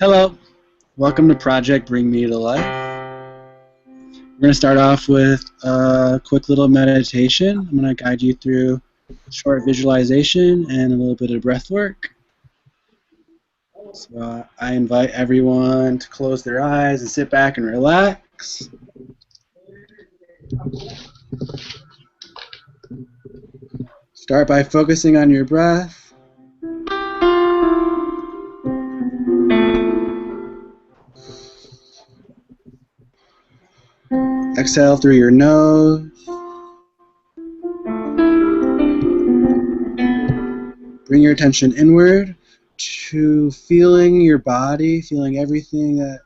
Hello, welcome to Project Bring Me to Life. We're going to start off with a quick little meditation. I'm going to guide you through short visualization and a little bit of breath work. So I invite everyone to close their eyes and sit back and relax. Start by focusing on your breath. Exhale through your nose. Bring your attention inward to feeling your body, feeling everything that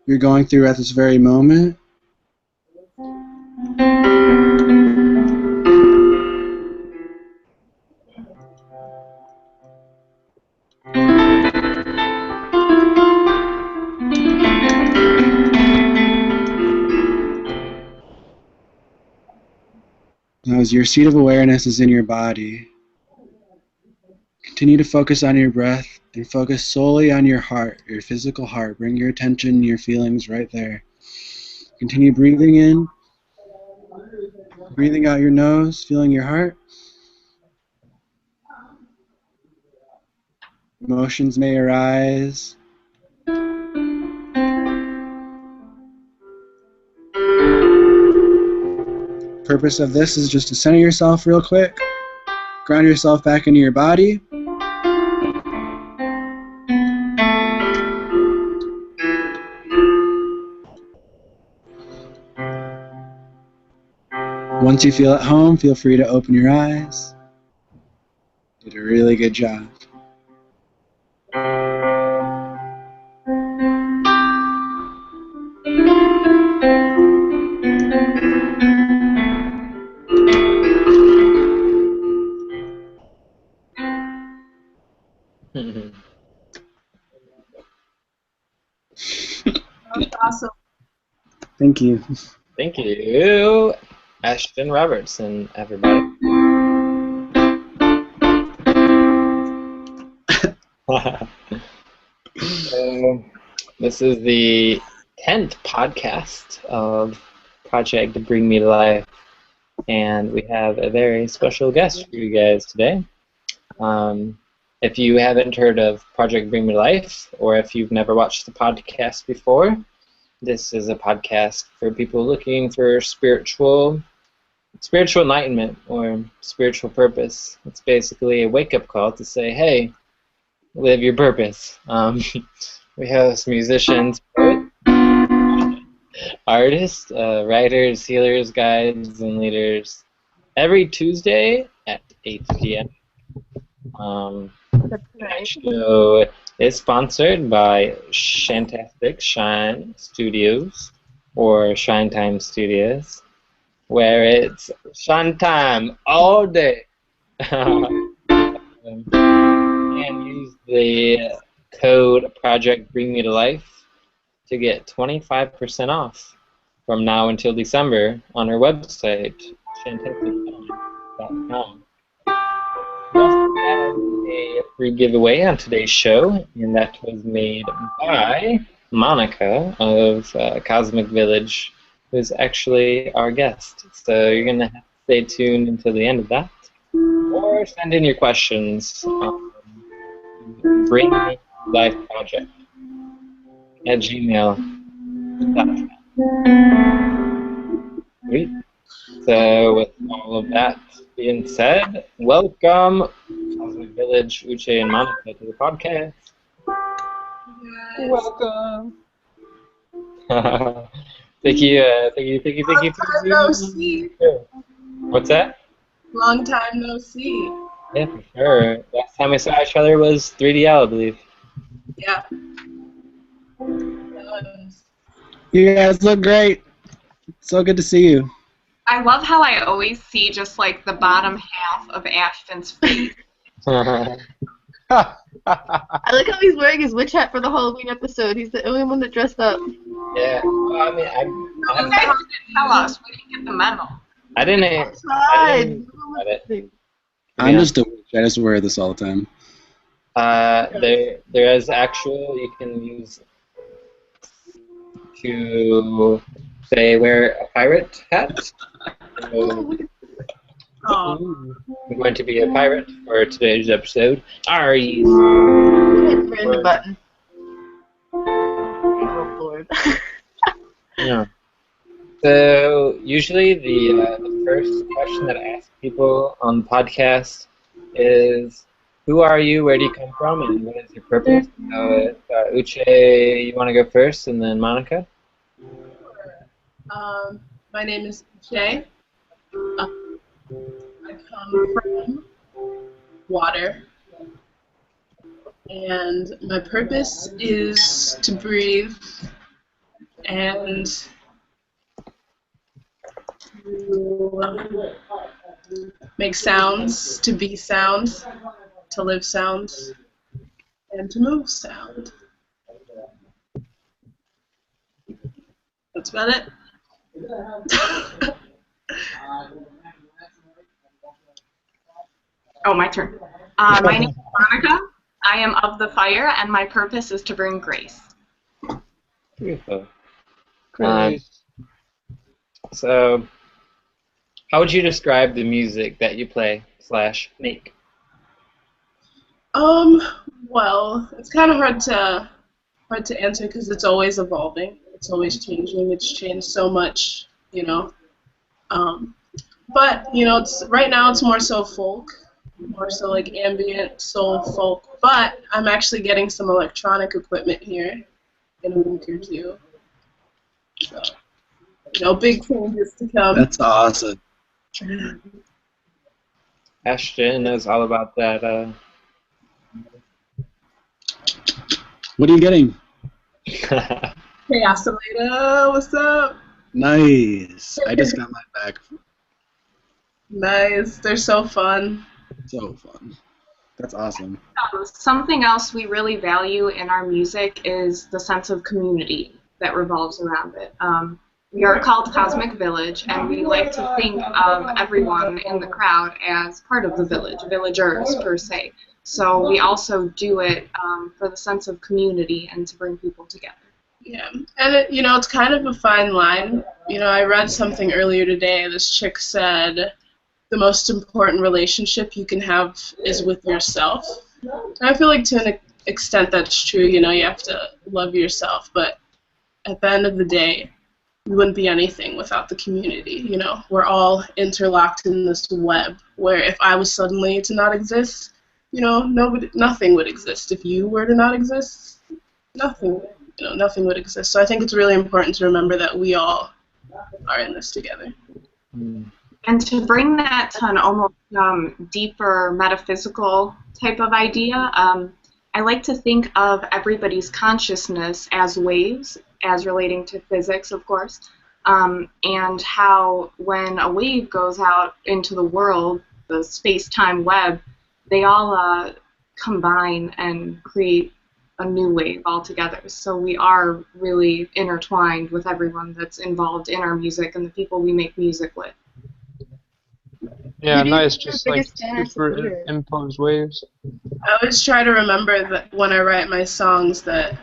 you're going through at this very moment. Now, as your seat of awareness is in your body, continue to focus on your breath and focus solely on your heart, your physical heart. Bring your attention, your feelings right there. Continue breathing in, breathing out your nose, feeling your heart. Emotions may arise. Purpose of this is just to center yourself real quick, ground yourself back into your body. Once you feel at home, feel free to open your eyes. You did a really good job. That's awesome. Thank you. Thank you, Ashton Robertson, everybody. So, this is the 10th podcast of Project Bring Me to Life, and we have a very special guest for you guys today. If you haven't heard of Project Bring Me to Life, or if you've never watched the podcast before, this is a podcast for people looking for spiritual enlightenment or spiritual purpose. It's basically a wake-up call to say, hey, live your purpose. We host musicians, poets, artists, writers, healers, guides, and leaders every Tuesday at 8 p.m. That's The nice. show is sponsored by Shantastic Shine Studios, or Shine Time Studios, where it's shine time all day. And use the code Project Bring Me to Life to get 25% off from now until December on our website, shantasticshine.com. We also have a free giveaway on today's show, and that was made by Monica of Cosmic Village, who's actually our guest. So you're going to have to stay tuned until the end of that. Or send in your questions on Bring Me Life Project at gmail.com. Sweet. So with all of that being said, welcome Cosmic Village, Uche, and Monica to the podcast. Welcome. Thank you Long time no see. What's that? Long time no see. Yeah, for sure. Last time we saw each other was 3DL, I believe. Yeah. You guys look great. So good to see you. I love how I always see just like the bottom half of Ashton's face. I like how he's wearing his witch hat for the Halloween episode. He's the only one that dressed up. Yeah, well, I mean, You guys didn't tell us. We didn't get the memo. I didn't Tried. got it. I'm just a witch. I just wear this all the time. There is actual you can use to say wear a pirate hat. So Oh, I'm going to be a pirate for today's episode. Hit the random button. Oh Lord. Yeah. So usually the first question that I ask people on the podcast is, who are you, where do you come from, and what is your purpose? So Uche, you want to go first, and then Monica? my name is Uche. I come from water, and my purpose is to breathe and to make sounds, to be sound, to live sound, and to move sound. That's about it. Oh, my turn. My name is Monica. I am of the fire, and my purpose is to bring grace. Beautiful. Great. So, how would you describe the music that you play / make? Well, it's kind of hard to answer because it's always evolving. It's always changing. It's changed so much, you know. But it's right now it's more so folk, more so like ambient soul folk. But I'm actually getting some electronic equipment here in a week or two. So, big changes to come. That's awesome. Ashton knows all about that. What are you getting? Hey, Oscillator, what's up? Nice. I just got mine back. Nice. They're so fun. So fun. That's awesome. Something else we really value in our music is the sense of community that revolves around it. We are called Cosmic Village, and we like to think of everyone in the crowd as part of the village, villagers per se. So we also do it for the sense of community and to bring people together. Yeah, and it's kind of a fine line. I read something earlier today. This chick said the most important relationship you can have is with yourself. And I feel like to an extent that's true. You have to love yourself, but at the end of the day, we wouldn't be anything without the community. We're all interlocked in this web where if I was suddenly to not exist, nothing would exist. If you were to not exist, nothing would exist. So I think it's really important to remember that we all are in this together. And to bring that to an almost deeper metaphysical type of idea, I like to think of everybody's consciousness as waves, as relating to physics, of course, and how when a wave goes out into the world, the space-time web, they all combine and create a new wave altogether. So we are really intertwined with everyone that's involved in our music and the people we make music with. Yeah, Who do you nice. think your Just like biggest fan or supporter is? superimposed waves. I always try to remember that when I write my songs that,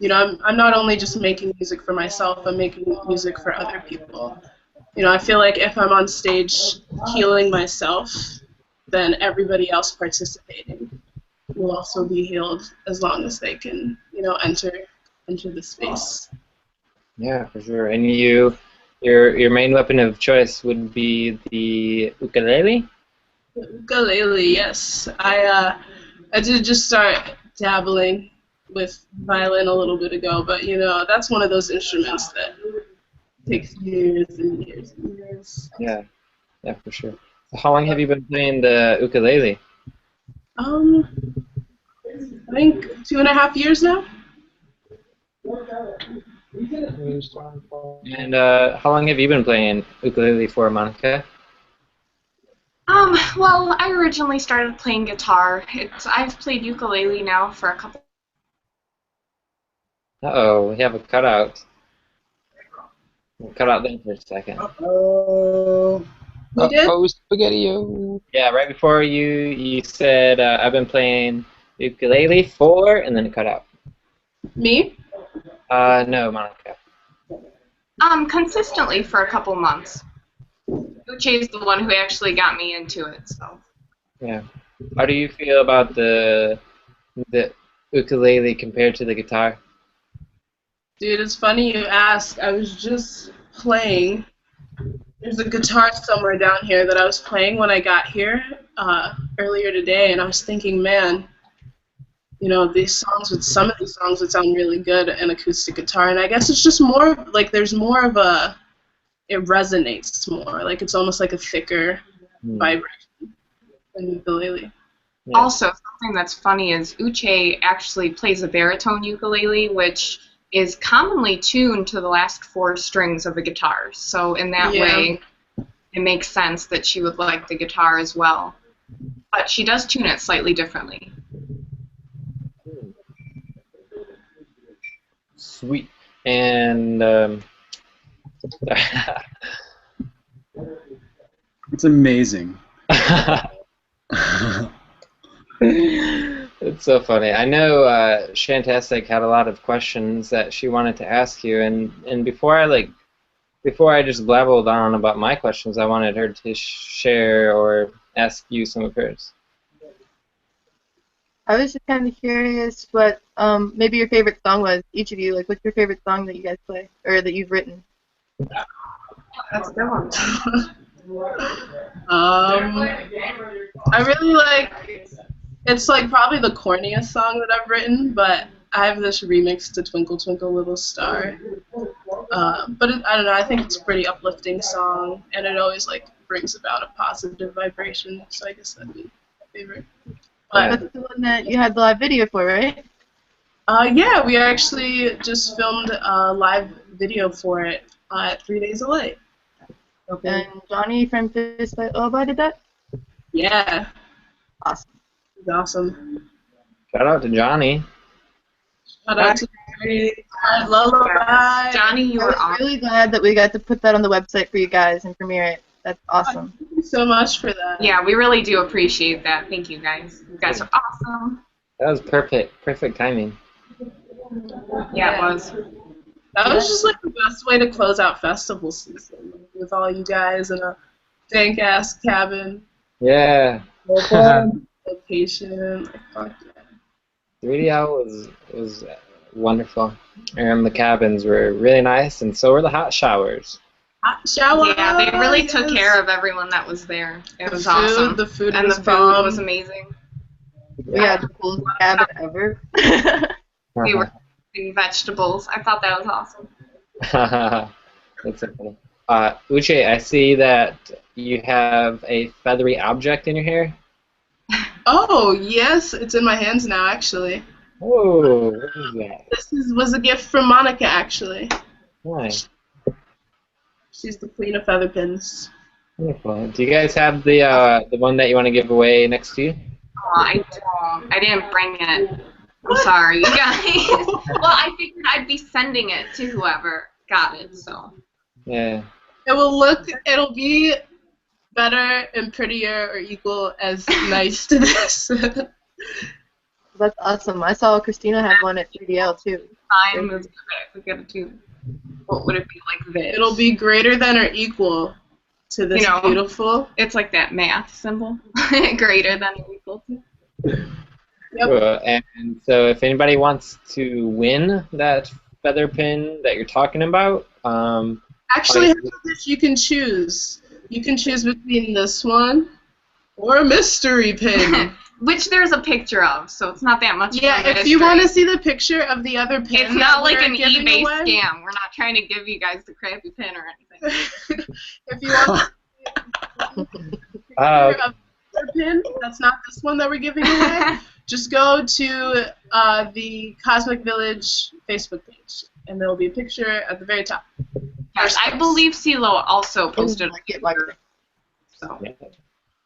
I'm not only just making music for myself, I'm making music for other people. I feel like if I'm on stage healing myself, then everybody else participating will also be healed as long as they can, enter the space. Yeah, for sure. And your main weapon of choice would be the ukulele? Ukulele, yes. I did just start dabbling with violin a little bit ago, but that's one of those instruments that takes years and years and years. Yeah, for sure. So how long have you been playing the ukulele? I think 2.5 years now. And how long have you been playing ukulele for, Monica? Well, I originally started playing guitar. I've played ukulele now for a couple. Uh-oh, we have a cutout. We'll cut out there for a second. Oh. We did? Oh, spaghetti-o. Yeah, right before you said I've been playing ukulele for, and then it cut out. Me? No, Monica. Consistently for a couple months. Uche is the one who actually got me into it, so. Yeah. How do you feel about the ukulele compared to the guitar? Dude, it's funny you ask. I was just playing. There's a guitar somewhere down here that I was playing when I got here earlier today, and I was thinking, man, you know, some of these songs would sound really good in acoustic guitar, and I guess it's just more like there's more of a, it resonates more, like it's almost like a thicker vibration than ukulele. Yeah. Also, something that's funny is Uche actually plays a baritone ukulele, which is commonly tuned to the last 4 strings of a guitar. So in that way, it makes sense that she would like the guitar as well. But she does tune it slightly differently. Sweet. And It's amazing. It's so funny. I know Shantastic had a lot of questions that she wanted to ask you, and before I just blabbled on about my questions, I wanted her to share or ask you some of hers. I was just kind of curious what maybe your favorite song was, each of you. Like, what's your favorite song that you guys play, or that you've written? That's a good one. I really like, it's like probably the corniest song that I've written, but I have this remix to Twinkle Twinkle Little Star. But I don't know, I think it's a pretty uplifting song, and it always like brings about a positive vibration, so I guess that'd be my favorite. But That's the one that you had the live video for, right? yeah, we actually just filmed a live video for it at 3 Days of Light. And Johnny from Fist Fight Oba did that? Yeah. Awesome. It's awesome. Shout out to Johnny. Shout out to Lullaby. Johnny, you I were was awesome. really glad that we got to put that on the website for you guys and premiere it. That's awesome. Thank you so much for that. Yeah, we really do appreciate that. Thank you guys. You guys are awesome. That was perfect timing. Yeah, it was. That was just like the best way to close out festival season, with all you guys in a dank ass cabin. Yeah. Location. Like, fuck yeah. 3DL was wonderful, and the cabins were really nice, and so were the hot showers. Hot shower. Yeah, they really took care of everyone that was there. It was awesome. The food and was the food bomb. was amazing. We had the coolest cabin ever. We were eating vegetables. I thought that was awesome. That's so funny. Uche, I see that you have a feathery object in your hair. Oh, yes, it's in my hands now, actually. Oh, what is that? This was a gift from Monica, actually. Why? She's the queen of feather pins. Wonderful. Do you guys have the one that you want to give away next to you? Oh, I don't. I didn't bring it. I'm sorry, you guys. Well, I figured I'd be sending it to whoever got it, so. Yeah. It'll be better and prettier or equal as nice to this. That's awesome. I saw Christina had one at 3DL too. Time is we gotta do. What would it be like this? It'll be greater than or equal to this beautiful. It's like that math symbol. Greater than or equal to. Yep. Cool. And so if anybody wants to win that feather pin that you're talking about, actually, you can choose. You can choose between this one or a mystery pin. Which there's a picture of, so it's not that much. Yeah, if you want to see the picture of the other pin, it's not like an eBay away. Scam. We're not trying to give you guys the crappy pin or anything. If you want to see the pin, that's not this one that we're giving away. Just go to the Cosmic Village Facebook page, and there will be a picture at the very top. Yes, I believe CeeLo also posted it like so.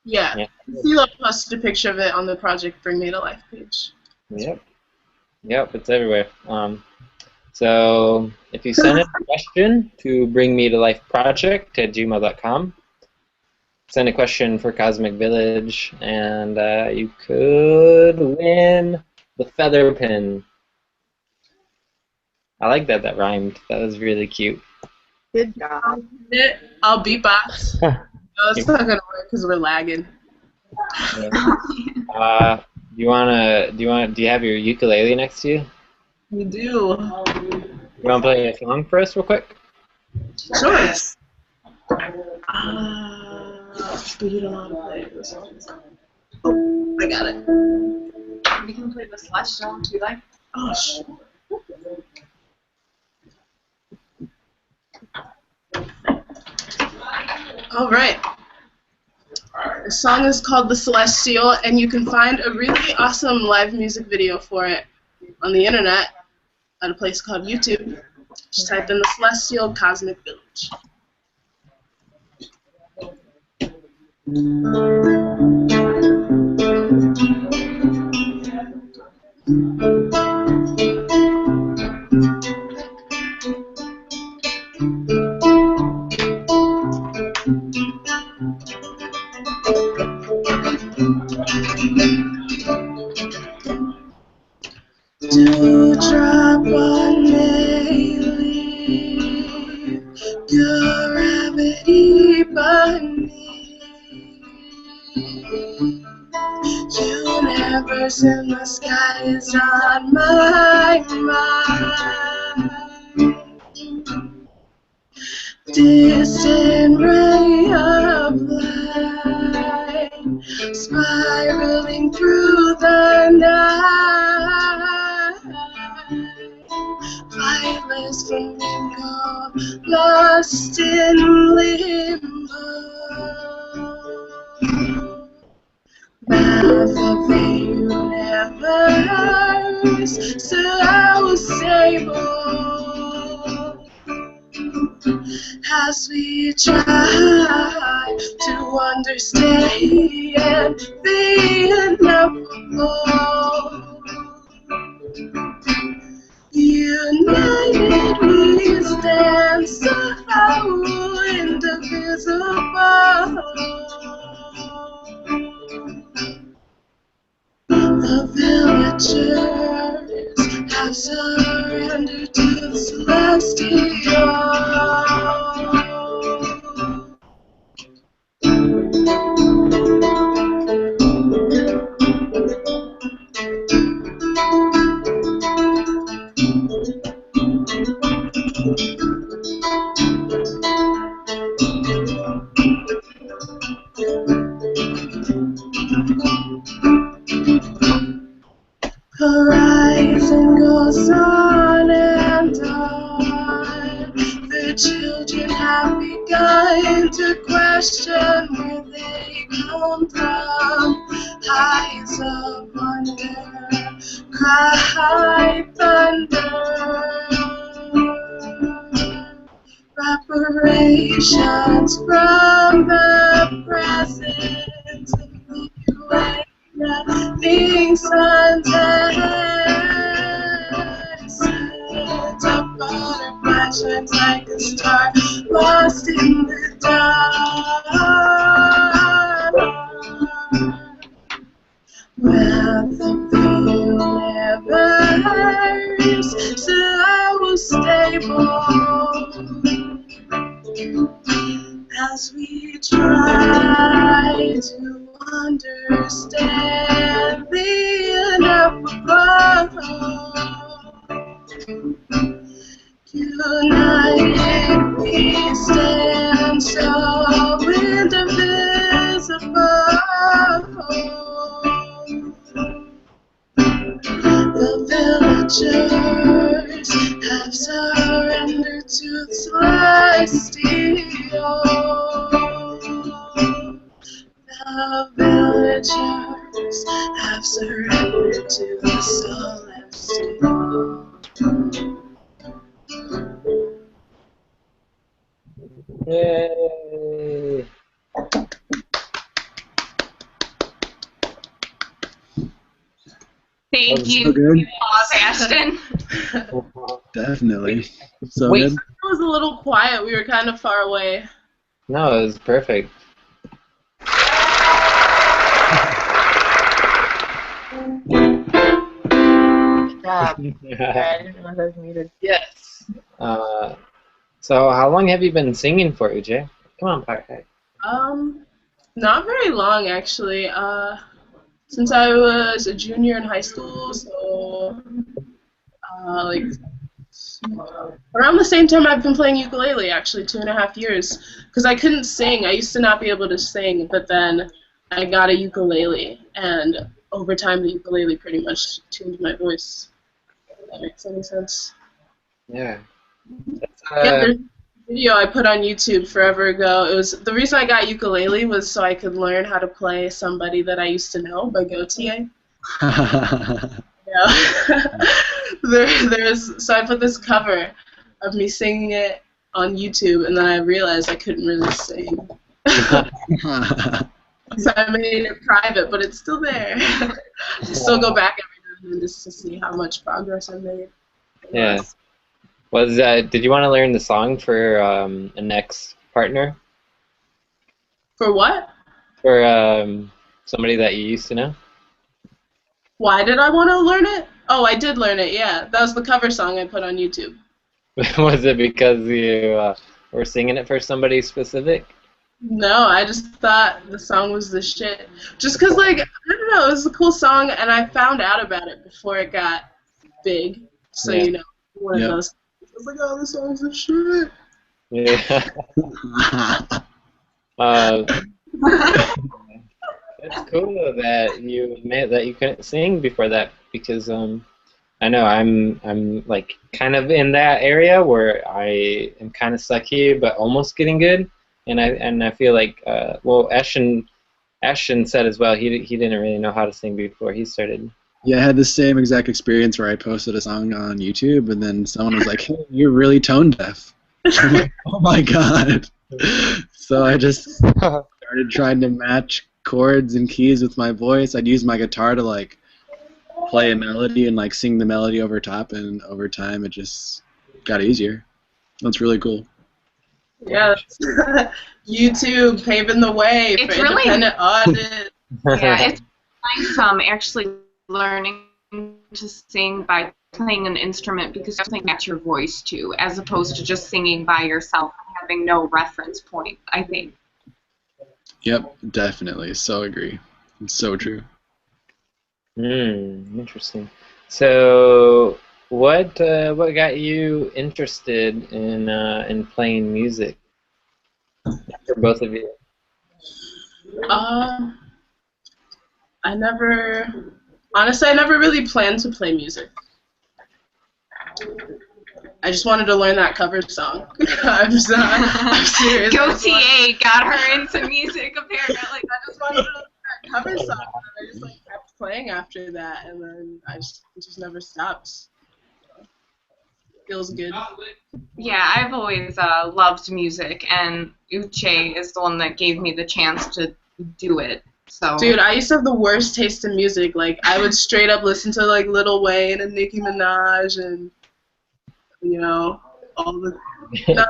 Yeah. CeeLo posted a picture of it on the Project Bring Me to Life page. Yep, it's everywhere. So if you send in a question to bringmetolifeproject@gmail.com, send a question for Cosmic Village, and you could win the feather pin. I like that rhymed. That was really cute. Good job. I'll beatbox. No, it's not gonna work because we're lagging. Yeah. Do you have your ukulele next to you? We do. You wanna play a song for us real quick? Sure. But you don't want to play this one. Oh, I got it. We can play the Celestial if you like. Oh, shit. All right. The song is called The Celestial, and you can find a really awesome live music video for it on the internet at a place called YouTube. Just type in The Celestial Cosmic Village. Dewdrop on May, gravity beneath. Universe in the sky is on my mind. Distant ray of light, spiraling through the night. Flightless flamingo, lost in limbo. Path of the universe, so stable. As we try to understand the ineffable, united we stand so indivisible. The villagers have surrendered to the celestial. Horizon goes on and on. The children have begun to question where they come from. Eyes of wonder, cry thunder. Reparations from the present of the way. Things untested, a butterfly shines like a star, lost in the dark. Wrath of the universe, so stable. As we try to understand the ineffable, united we stand so indivisible. The villagers have surrendered to the celestial. The villagers have surrendered to the celestial. Yay! Thank So you, good. Ashton. Definitely. So Wait. good. It was a little quiet. We were kind of far away. No, it was perfect. Good job. Alright, I didn't know that was muted. Yes. So how long have you been singing for, Uche? Come on, Parker. Not very long actually. Since I was a junior in high school, so like around the same time I've been playing ukulele, actually 2.5 years. Because I couldn't sing. I used to not be able to sing, but then I got a ukulele, and over time the ukulele pretty much tuned my voice. If that makes any sense. Yeah. That's, Yeah, there's a video I put on YouTube forever ago. It was the reason I got ukulele was so I could learn how to play Somebody That I Used to Know by Gautier. Yeah. So I put this cover of me singing it on YouTube, and then I realized I couldn't really sing. So I made it private, but it's still there. I still go back every now and then just to see how much progress I made. Yeah. Did you want to learn the song for an ex-partner? For what? For somebody that you used to know? Why did I want to learn it? Oh, I did learn it, yeah. That was the cover song I put on YouTube. Was it because you were singing it for somebody specific? No, I just thought the song was the shit. Just because, like, I don't know, it was a cool song, and I found out about it before it got big. So, Yeah. you know, one of those. I was like, oh, this song's the shit. Yeah. It's cool that you admit that you couldn't sing before that, because I know I'm like kind of in that area where I am kind of sucky but almost getting good, and I feel like well, Ashton said as well he didn't really know how to sing before he started. Yeah, I had the same exact experience where I posted a song on YouTube, and then someone was like, "Hey, you're really tone deaf." I'm like, "Oh my god!" So I just started trying to match chords and keys with my voice. I'd use my guitar to like play a melody and like sing the melody over top, and over time it just got easier. That's really cool. Yeah, YouTube paving the way for It's really- independent artists. Yeah, it's nice actually learning to sing by playing an instrument, because you have to match your voice to, as opposed to just singing by yourself and having no reference point, I think. Yep, definitely. So agree. It's so true. Interesting. So what got you interested in playing music? For both of you. Honestly, I never really planned to play music. I just wanted to learn that cover song. I'm serious. Gautier got her into music, apparently. I just wanted to learn that cover song, and I just like kept playing after that, and then I just never stopped. Feels good. Yeah, I've always loved music, and Uche is the one that gave me the chance to do it. So. Dude, I used to have the worst taste in music. Like, I would straight up listen to like Lil Wayne and Nicki Minaj and, you know, all the not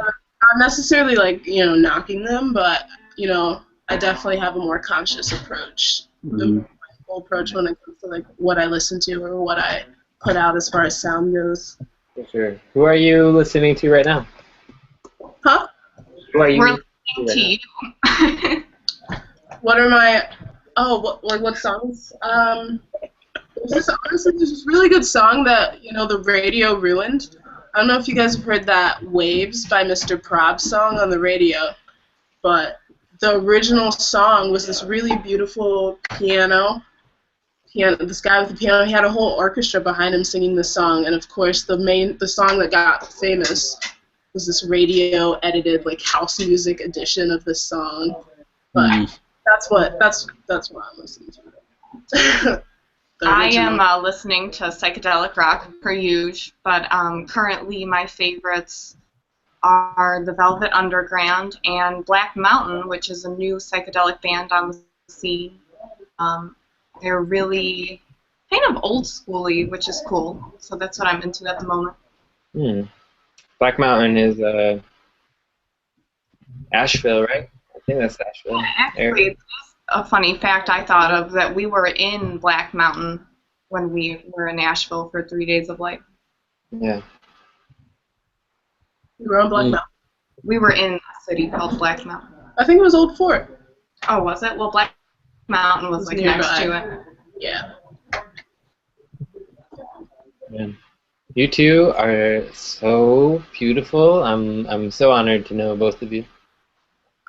necessarily like, you know, knocking them, but, you know, I definitely have a more conscious approach. Mm-hmm. Full approach when it comes to like what I listen to or what I put out as far as sound goes. For sure. Who are you listening to right now? Huh? Who are you We're listening listening to you. What are my what songs? There's this really good song that, you know, the radio ruined. I don't know if you guys have heard that Waves by Mr. Prob song on the radio, but the original song was this really beautiful piano. This guy with the piano, he had a whole orchestra behind him singing the song, and of course the song that got famous was this radio edited like house music edition of this song. But that's what I'm listening to. I am listening to psychedelic rock per usual, but currently my favorites are the Velvet Underground and Black Mountain, which is a new psychedelic band on the scene. They're really kind of old schooly, which is cool. So that's what I'm into at the moment. Black Mountain is Asheville, right? I think that's Asheville. Actually, it's a funny fact I thought of, that we were in Black Mountain when we were in Nashville for 3 days of life. Yeah. We were on Black Mountain. We were in a city called Black Mountain. I think it was Old Fort. Oh, was it? Well, Black Mountain was like next to it. Yeah. Yeah. You two are so beautiful. I'm so honored to know both of you.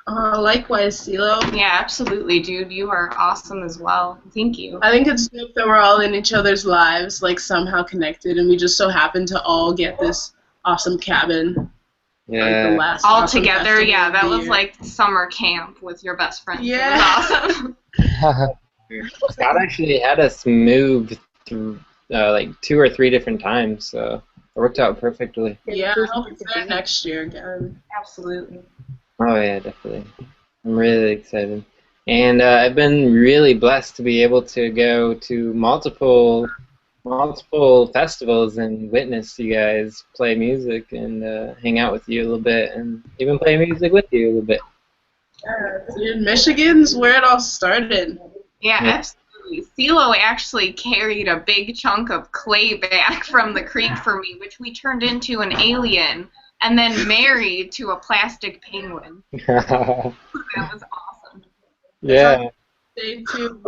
Likewise, CeeLo. Yeah, absolutely, dude. You are awesome as well. Thank you. I think it's dope that we're all in each other's lives, like somehow connected, and we just so happen to all get this awesome cabin. Yeah. Like the last All awesome together, festival yeah. of the That was year. like summer camp with your best friends. Yeah. It was awesome. Scott actually had us move through like 2 or 3 different times, so it worked out perfectly. Yeah, I hope it's there next year again. Absolutely. Oh yeah, definitely. I'm really excited, and I've been really blessed to be able to go to multiple festivals and witness you guys play music and hang out with you a little bit, and even play music with you a little bit. Dude, Michigan's where it all started. Yeah, Yeah. absolutely. CeeLo actually carried a big chunk of clay back from the creek for me, which we turned into an alien and then married to a plastic penguin. That was awesome. Yeah. Day 2.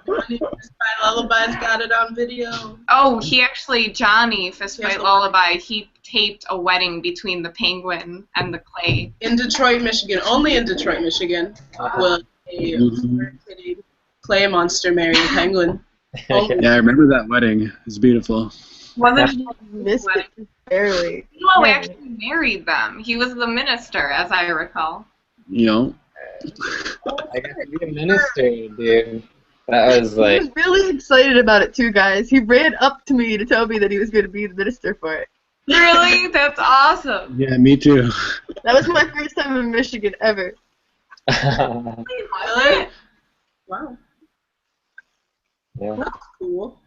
Fistfight Lullabies got it on video. Oh, Johnny, Fistfight Yes, the Lullaby, he taped a wedding between the penguin and the clay. In Detroit, Michigan. Only in Detroit, Michigan will a fur-titted clay monster marry a penguin. Only. Yeah, I remember that wedding. It was beautiful. Wasn't he? Missed it barely. No, Yeah. actually married them. He was the minister, as I recall. You know? I got to be a minister, dude. That was He like, was really excited about it too, guys. He ran up to me to tell me that he was going to be the minister for it. Really? That's awesome. Yeah, me too. That was my first time in Michigan ever. Really? Wow. yeah. That's cool.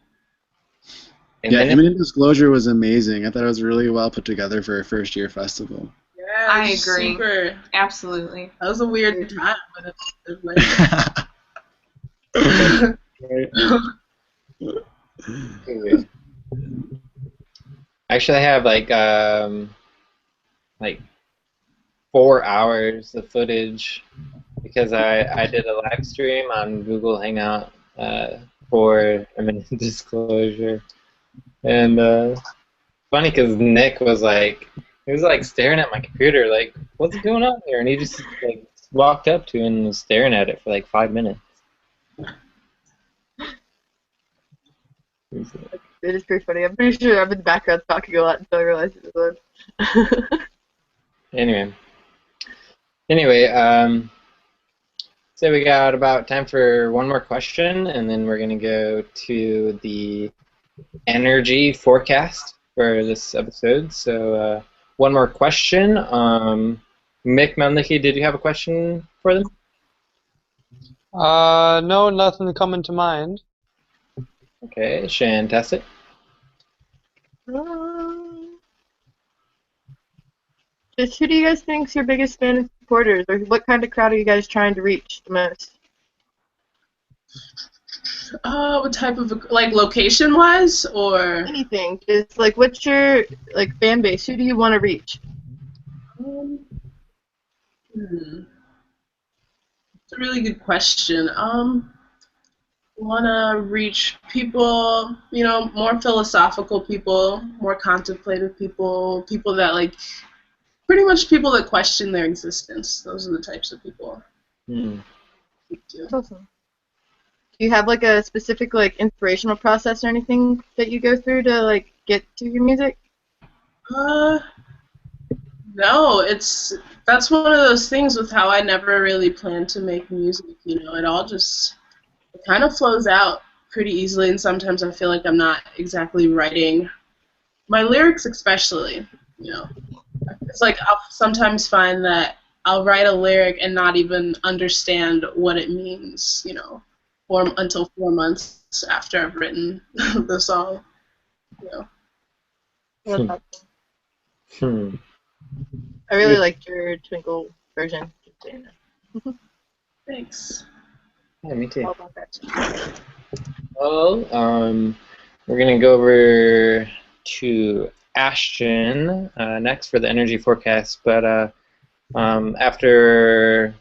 And Yeah, then Imminent Disclosure was amazing. I thought it was really well put together for a first-year festival. Yeah, I it was agree. Super. Absolutely. That was a weird time, but it was actually, I have like 4 hours of footage because I did a live stream on Google Hangout for Imminent Disclosure, and funny because Nick was like, he was like staring at my computer like, what's going on here? And he just like walked up to it and was staring at it for like 5 minutes. It is pretty funny. I'm pretty sure I'm in the background talking a lot until I realized it was on. Anyway, so we got about time for one more question, and then we're going to go to the energy forecast for this episode. So one more question. Mick Manlicki, did you have a question for them? No, nothing coming to mind. Okay, fantastic. Just who do you guys think is your biggest fan and supporters, or what kind of crowd are you guys trying to reach the most? what type of, like, location-wise, or? Anything. Just like, what's your like fan base? Who do you want to reach? It's a really good question. Want to reach people, you know, more philosophical people, more contemplative people, people that, like, pretty much people that question their existence. Those are the types of people. That's awesome. Do you have like a specific like inspirational process or anything that you go through to like get to your music? No, that's one of those things with how I never really planned to make music, you know, it kind of flows out pretty easily, and sometimes I feel like I'm not exactly writing my lyrics, especially, you know. It's like I'll sometimes find that I'll write a lyric and not even understand what it means, you know, until 4 months after I've written the song, you know. I really liked your Twinkle version. Just saying that. Thanks. Yeah, me too. All about that. Well, we're going to go over to Ashton next for the energy forecast, but after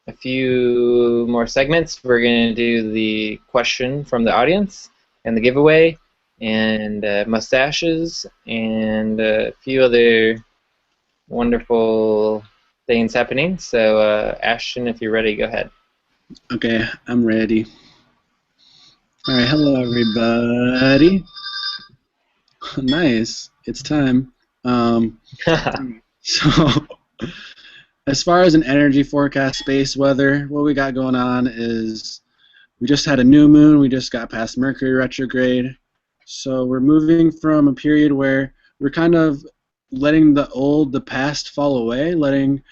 a few more segments, we're going to do the question from the audience and the giveaway and mustaches and a few other wonderful things happening. So, Ashton, if you're ready, go ahead. Okay, I'm ready. All right, hello everybody. Nice, it's time. So, as far as an energy forecast, space weather, what we got going on is we just had a new moon. We just got past Mercury retrograde. So we're moving from a period where we're kind of letting the past fall away, letting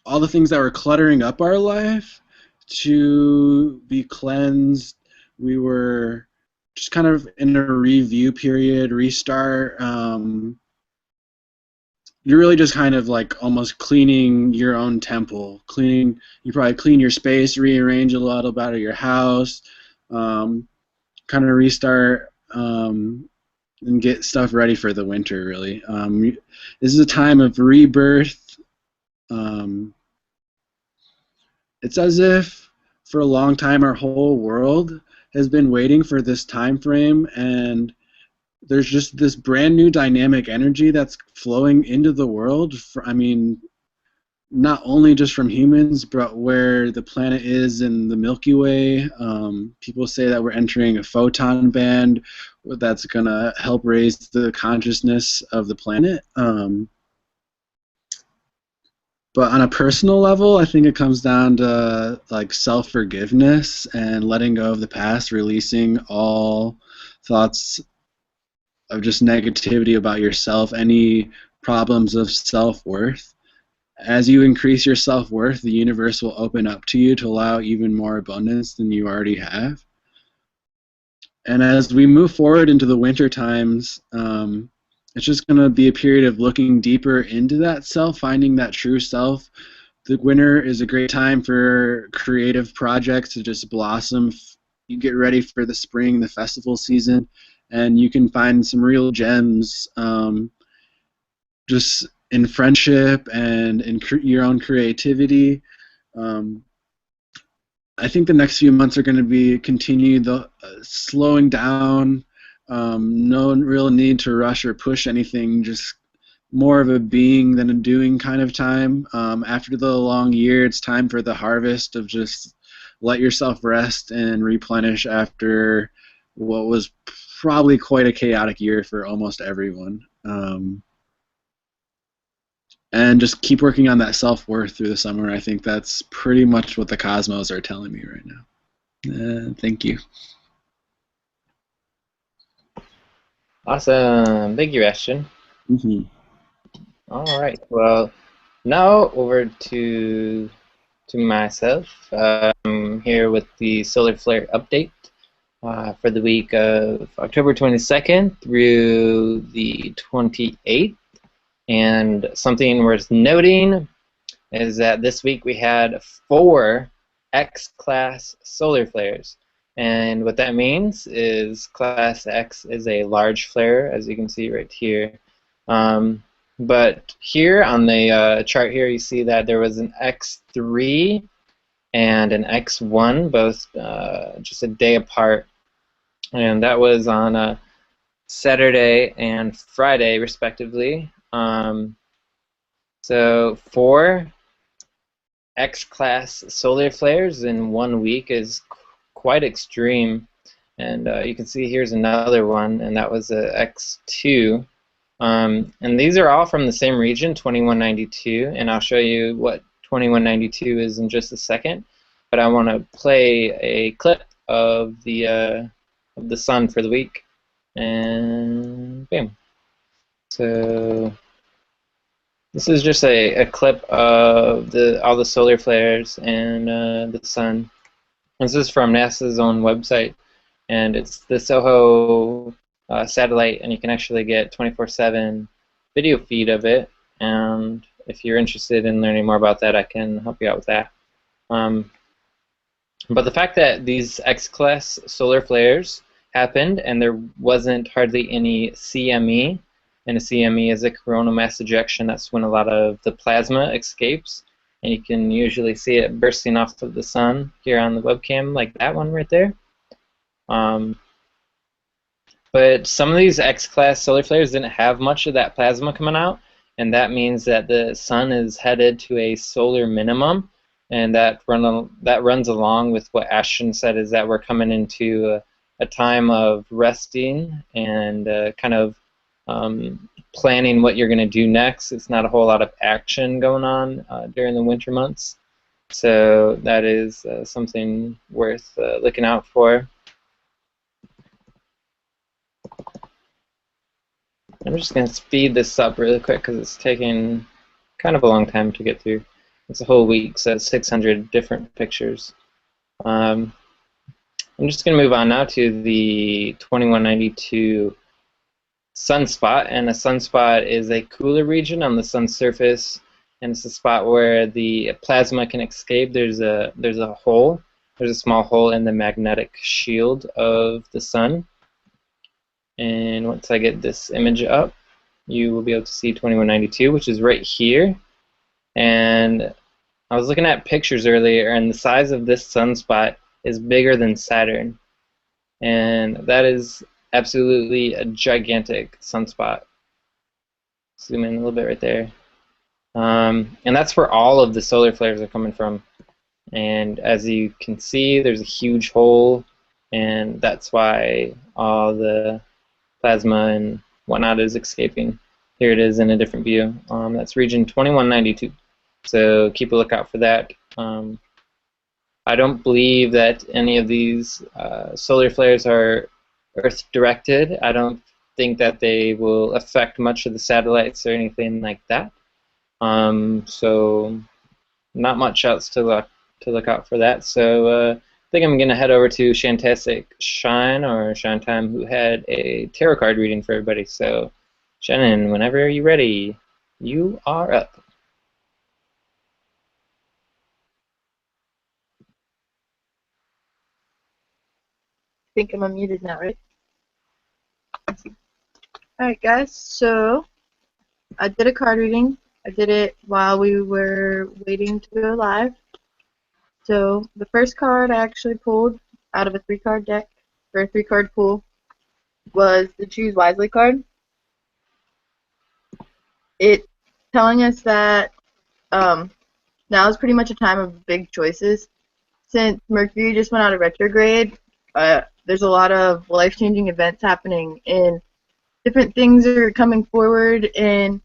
all the things that were cluttering up our life to be cleansed. We were just kind of in a review period, restart. You're really just kind of like almost cleaning your own temple. You probably clean your space, rearrange a little bit of your house, kind of restart and get stuff ready for the winter, really. This is a time of rebirth. It's as if for a long time our whole world has been waiting for this time frame, and there's just this brand new dynamic energy that's flowing into the world. Not only just from humans, but where the planet is in the Milky Way. People say that we're entering a photon band that's going to help raise the consciousness of the planet. But on a personal level, I think it comes down to like self-forgiveness and letting go of the past, releasing all thoughts of just negativity about yourself, any problems of self-worth. As you increase your self-worth, the universe will open up to you to allow even more abundance than you already have. And as we move forward into the winter times, it's just going to be a period of looking deeper into that self, finding that true self. The winter is a great time for creative projects to just blossom. You get ready for the spring, the festival season, and you can find some real gems just in friendship and in your own creativity. I think the next few months are going to be continue the slowing down. No real need to rush or push anything, just more of a being than a doing kind of time. After the long year, it's time for the harvest of just let yourself rest and replenish after what was probably quite a chaotic year for almost everyone. And just keep working on that self-worth through the summer. I think that's pretty much what the cosmos are telling me right now. Thank you. Awesome. Thank you, Ashton. Mm-hmm. All right. Well, now over to myself. I'm here with the solar flare update for the week of October 22nd through the 28th. And something worth noting is that this week we had 4 X-class solar flares. And what that means is Class X is a large flare, as you can see right here. But here on the chart here, you see that there was an X3 and an X1, both just a day apart. And that was on Saturday and Friday, respectively. So 4 X-class solar flares in 1 week is quite extreme, and you can see here's another one, and that was a X2. And these are all from the same region, 2192, and I'll show you what 2192 is in just a second. But I want to play a clip of the sun for the week, and bam. So this is just a clip of all the solar flares and the sun. This is from NASA's own website, and it's the SOHO satellite, and you can actually get 24/7 video feed of it. And if you're interested in learning more about that, I can help you out with that. But the fact that these X-class solar flares happened and there wasn't hardly any CME, and a CME is a coronal mass ejection. That's when a lot of the plasma escapes, and you can usually see it bursting off of the sun here on the webcam, like that one right there. But some of these X-class solar flares didn't have much of that plasma coming out, and that means that the sun is headed to a solar minimum, and that runs along with what Ashton said, is that we're coming into a time of resting and kind of planning what you're going to do next. It's not a whole lot of action going on during the winter months, so that is something worth looking out for. I'm just going to speed this up really quick because it's taking kind of a long time to get through. It's a whole week, so it's 600 different pictures. I'm just going to move on now to the 2192 sunspot, and a sunspot is a cooler region on the sun's surface, and it's a spot where the plasma can escape. There's a hole. There's a small hole in the magnetic shield of the sun. And once I get this image up, you will be able to see 2192, which is right here. And I was looking at pictures earlier, and the size of this sunspot is bigger than Saturn. And that is absolutely a gigantic sunspot. Zoom in a little bit right there. And that's where all of the solar flares are coming from. And as you can see, there's a huge hole, and that's why all the plasma and whatnot is escaping. Here it is in a different view. That's region 2192. So keep a lookout for that. I don't believe that any of these solar flares are Earth-directed. I don't think that they will affect much of the satellites or anything like that. So not much else to look out for that. So I think I'm going to head over to Shantastic Shine, or Shine Time, who had a tarot card reading for everybody. So, Shannon, whenever you're ready, you are up. I think I'm unmuted now, right? Alright guys, so I did a card reading. I did it while we were waiting to go live. So the first card I actually pulled out of a 3-card deck, or a 3-card pool, was the Choose Wisely card. It's telling us that now is pretty much a time of big choices. Since Mercury just went out of retrograde, there's a lot of life-changing events happening, and different things are coming forward, and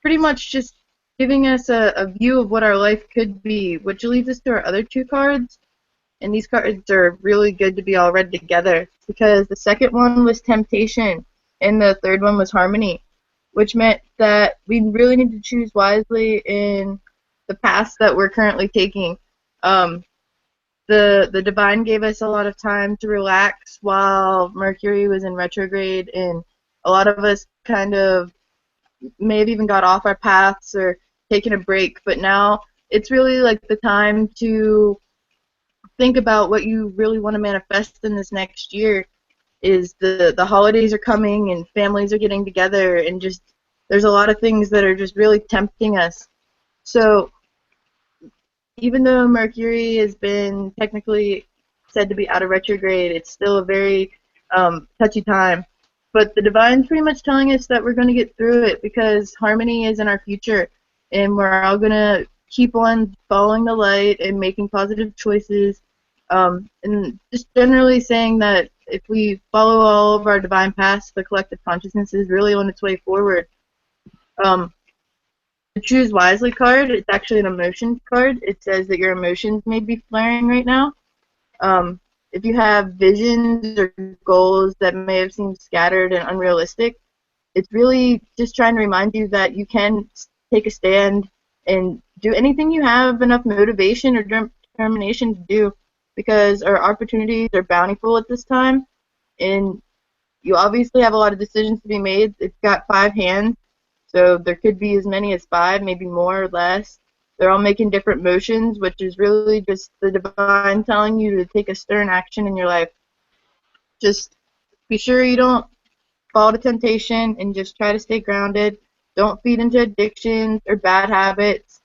pretty much just giving us a view of what our life could be, which leads us to our other 2 cards. And these cards are really good to be all read together, because the second one was Temptation and the third one was Harmony, which meant that we really need to choose wisely in the paths that we're currently taking. The Divine gave us a lot of time to relax while Mercury was in retrograde, and a lot of us kind of may have even got off our paths or taken a break, but now it's really like the time to think about what you really want to manifest in this next year. Is the holidays are coming and families are getting together, and just there's a lot of things that are just really tempting us. So even though Mercury has been technically said to be out of retrograde, it's still a very touchy time. But the Divine's pretty much telling us that we're going to get through it, because harmony is in our future, and we're all going to keep on following the light and making positive choices, and just generally saying that if we follow all of our divine paths, the collective consciousness is really on its way forward. The Choose Wisely card, it's actually an emotions card. It says that your emotions may be flaring right now. If you have visions or goals that may have seemed scattered and unrealistic, it's really just trying to remind you that you can take a stand and do anything you have enough motivation or determination to do, because our opportunities are bountiful at this time, and you obviously have a lot of decisions to be made. It's got 5 hands, so there could be as many as 5, maybe more or less. They're all making different motions, which is really just the divine telling you to take a stern action in your life. Just be sure you don't fall to temptation and just try to stay grounded. Don't feed into addictions or bad habits.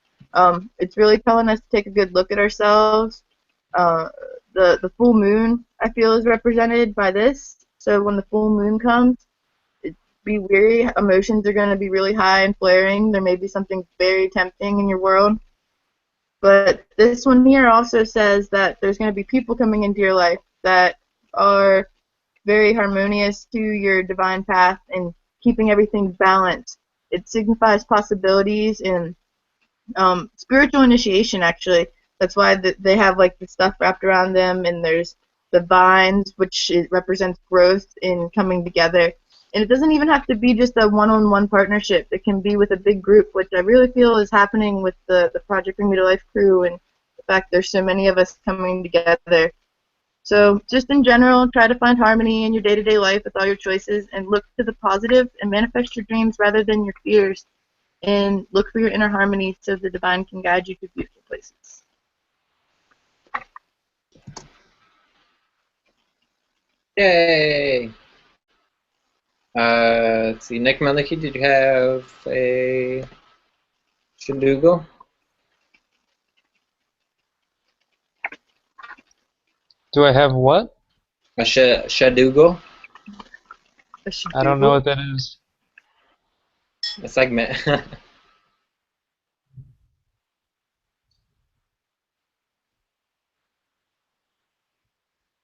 It's really telling us to take a good look at ourselves. The full moon, I feel, is represented by this. So when the full moon comes, be wary. Emotions are going to be really high and flaring. There may be something very tempting in your world. But this one here also says that there's going to be people coming into your life that are very harmonious to your divine path and keeping everything balanced. It signifies possibilities and spiritual initiation, actually. That's why they have like the stuff wrapped around them, and there's the vines, which represents growth in coming together. And it doesn't even have to be just a one-on-one partnership. It can be with a big group, which I really feel is happening with the Project Bring Me to Life crew, and the fact there's so many of us coming together. So just in general, try to find harmony in your day-to-day life with all your choices, and look to the positive and manifest your dreams rather than your fears, and look for your inner harmony so the divine can guide you to beautiful places. Yay! Let's see, Nick Maliki, did you have a Shadugo? Do I have what? A Shadugo? I don't know what that is. A segment.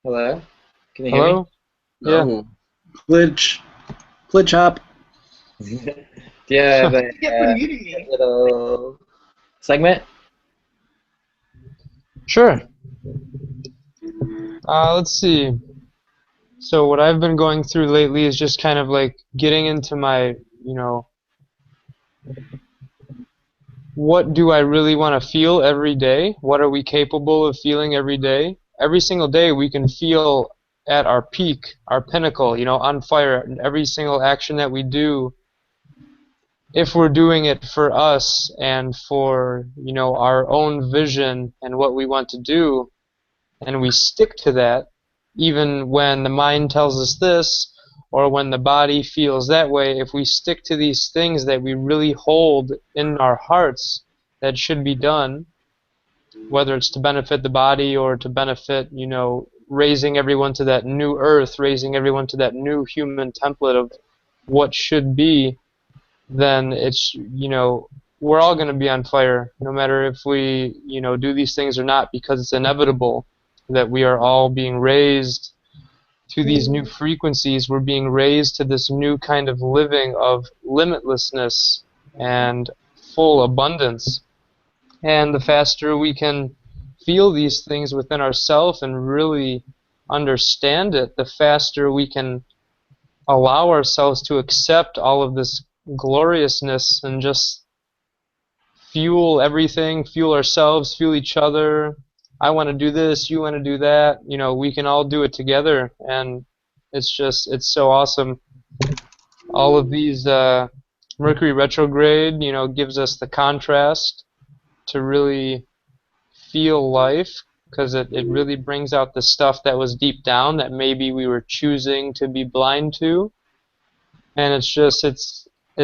Hello? Can you hear Hello? me? Yeah. Oh. Glitch hop. Do you have a little segment? Sure. Let's see. So what I've been going through lately is just kind of like getting into my, what do I really want to feel every day? What are we capable of feeling every day? Every single day we can feel at our peak, our pinnacle, on fire. And every single action that we do, if we're doing it for us and for, our own vision and what we want to do, and we stick to that, even when the mind tells us this, or when the body feels that way, if we stick to these things that we really hold in our hearts that should be done, whether it's to benefit the body or to benefit, raising everyone to that new earth, raising everyone to that new human template of what should be, then it's, we're all going to be on fire, no matter if we, do these things or not, because it's inevitable that we are all being raised to these new frequencies. We're being raised to this new kind of living of limitlessness and full abundance. And the faster we can feel these things within ourselves and really understand it, the faster we can allow ourselves to accept all of this gloriousness and just fuel everything, fuel ourselves, fuel each other. I want to do this, you want to do that. We can all do it together, and it's so awesome. All of these Mercury retrograde, gives us the contrast to really feel life, because it really brings out the stuff that was deep down that maybe we were choosing to be blind to. And it's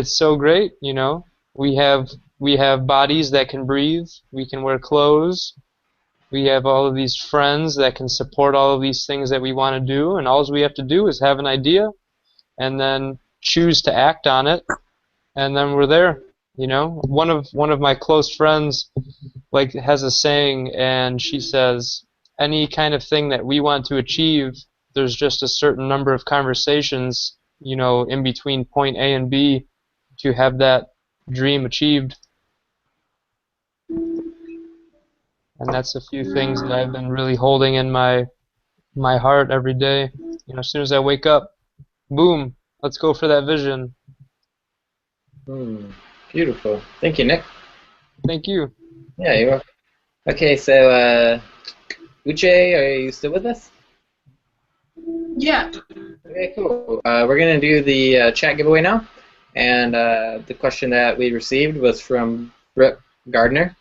so great, We have bodies that can breathe, we can wear clothes, we have all of these friends that can support all of these things that we want to do, and all we have to do is have an idea and then choose to act on it, and then we're there. One of my close friends has a saying, and she says, any kind of thing that we want to achieve, there's just a certain number of conversations, in between point A and B to have that dream achieved. And that's a few things that I've been really holding in my heart every day. As soon as I wake up, boom, let's go for that vision. Beautiful. Thank you, Nick. Thank you. Yeah, you're welcome. Okay, so Uche, are you still with us? Yeah. Okay, cool. We're going to do the chat giveaway now. And the question that we received was from Brooke Gardner.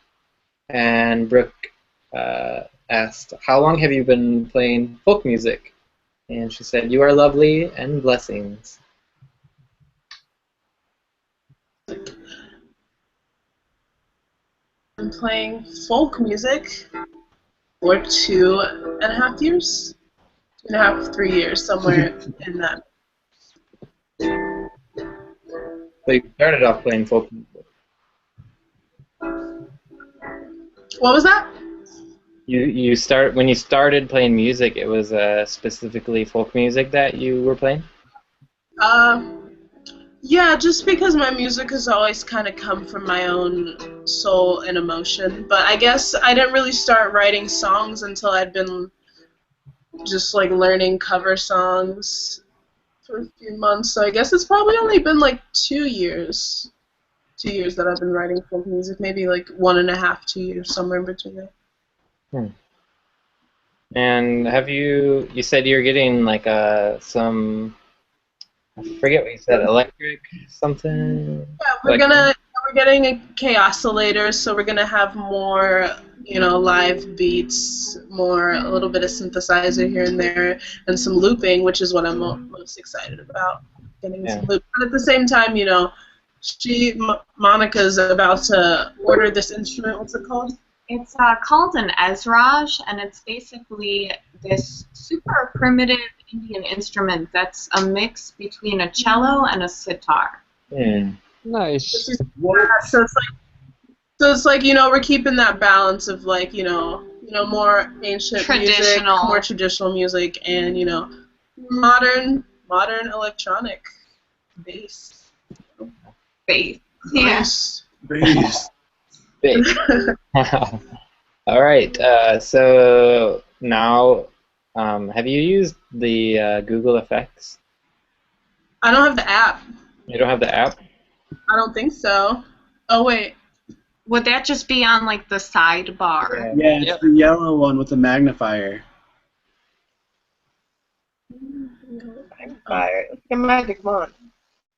And Brooke asked, how long have you been playing folk music? And she said, you are lovely and blessings. I'm playing folk music for 2.5 years. 2.5, 3 years, somewhere in that. So you started off playing folk music. What was that? When you started playing music, it was specifically folk music that you were playing? Yeah, just because my music has always kind of come from my own soul and emotion. But I guess I didn't really start writing songs until I'd been just like learning cover songs for a few months. So I guess it's probably only been like 2 years. 2 years that I've been writing folk music, maybe like 1.5, 2 years, somewhere in between there. And have you said you're getting like some, I forget what you said, electric something? Yeah, we're getting a oscillator, so we're gonna have more, live beats, a little bit of synthesizer here and there, and some looping, which is what I'm most excited about. Getting some loop. But at the same time, Monica's about to order this instrument. What's it called? It's called an Ezraj, and it's basically this super primitive Indian instrument that's a mix between a cello and a sitar. Nice. So it's like we're keeping that balance of like more ancient music, more traditional music, and modern electronic bass. Bass. Yes. Bass. All right. So now, have you used the Google Effects? I don't have the app. You don't have the app? I don't think so. Oh wait. Would that just be on like the sidebar? Yeah, it's the yellow one with the magnifier. Magnifier. It's like a magic wand.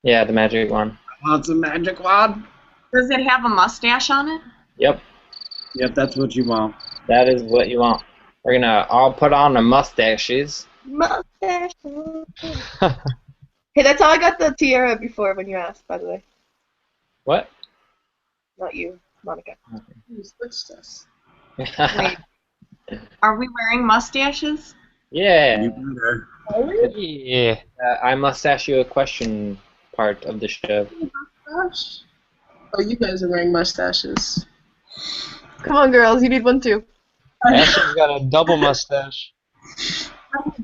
Yeah, the magic one. Oh, it's a magic wand. Does it have a mustache on it? Yep. Yep, that's what you want. That is what you want. We're gonna all put on the mustaches. Mustache. Hey, that's how I got the tiara before when you asked, by the way. What? Not you, Monica. You switched us. Wait. Are we wearing mustaches? Yeah. You better. Yeah. I must ask you a question part of the show. Mustache? Oh, you guys are wearing mustaches. Come on, girls, you need one too. Ashley's got a double mustache.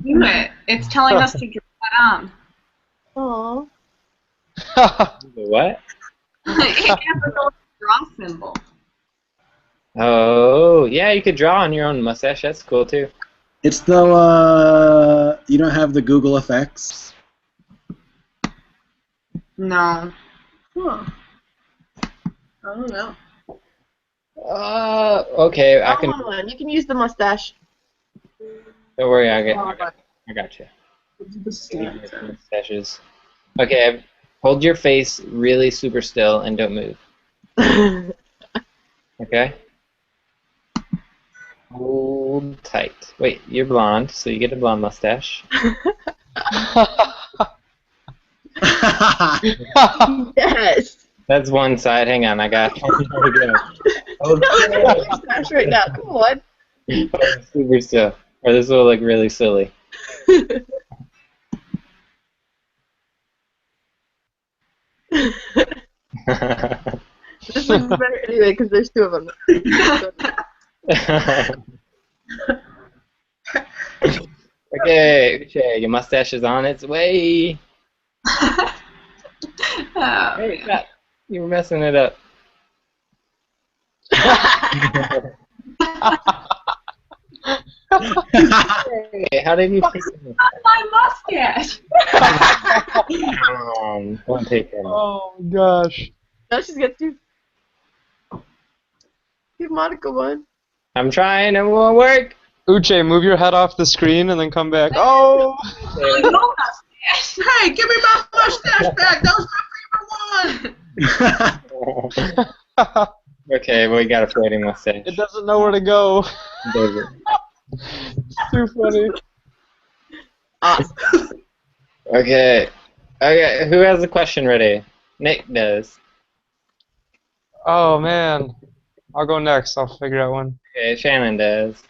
Do it. It's telling us to draw it on. Aww. What? It has a little draw symbol. Oh, yeah, you could draw on your own mustache. That's cool too. It's the you don't have the Google Effects. No. Huh. I don't know. Okay, I can. You can use the mustache. Don't worry, I got you. The stamp. Mustaches. Okay, hold your face really super still and don't move. Okay? Hold tight. Wait, you're blonde, so you get a blonde mustache. Yes. That's one side. Hang on, I got. Hold the mustache right now. Come on. Hold super still, or this will look really silly. This looks better anyway because there's two of them. Okay, Uche, your mustache is on its way. Hey, Matt, you were messing it up. Hey, how did you take it? My mustache. Don't take it. Oh gosh. Now she's got two. Give Monica one. I'm trying, it won't work. Uche, move your head off the screen and then come back. Oh! No mustache. Hey, give me my mustache back. That was my favorite one. Okay, we got a floating mustache. It doesn't know where to go. Does it? It's too funny. Awesome. Okay. Okay, who has a question ready? Nick does. Oh man, I'll go next. I'll figure out one. Okay, Shannon does.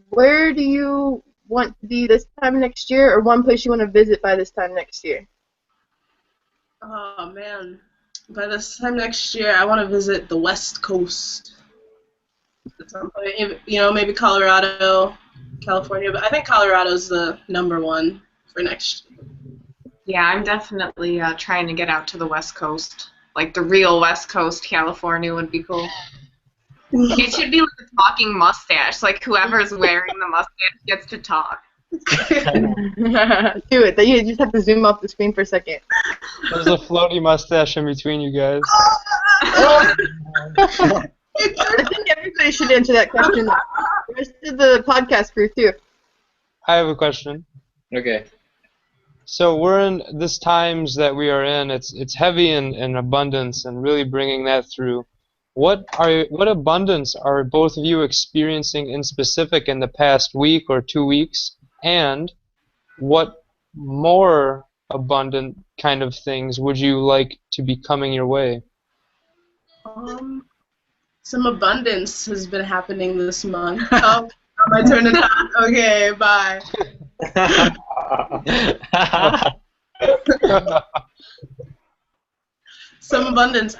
Where do you want to be this time next year, or one place you want to visit by this time next year? Oh man, by this time next year, I want to visit the West Coast. At some point, maybe Colorado, California, but I think Colorado's the #1 for next year. Yeah, I'm definitely trying to get out to the West Coast. Like the real West Coast, California would be cool. It should be like a talking mustache. Like whoever's wearing the mustache gets to talk. Do it. You just have to zoom off the screen for a second. There's a floaty mustache in between you guys. I think everybody should answer that question. The rest of the podcast crew, too. I have a question. Okay. So we're in this times that we are in. It's heavy in abundance and really bringing that through. What abundance are both of you experiencing in specific in the past week or 2 weeks? And what more abundant kind of things would you like to be coming your way? Some abundance has been happening this month. Oh, my turn to talk. Okay, bye. Some abundance.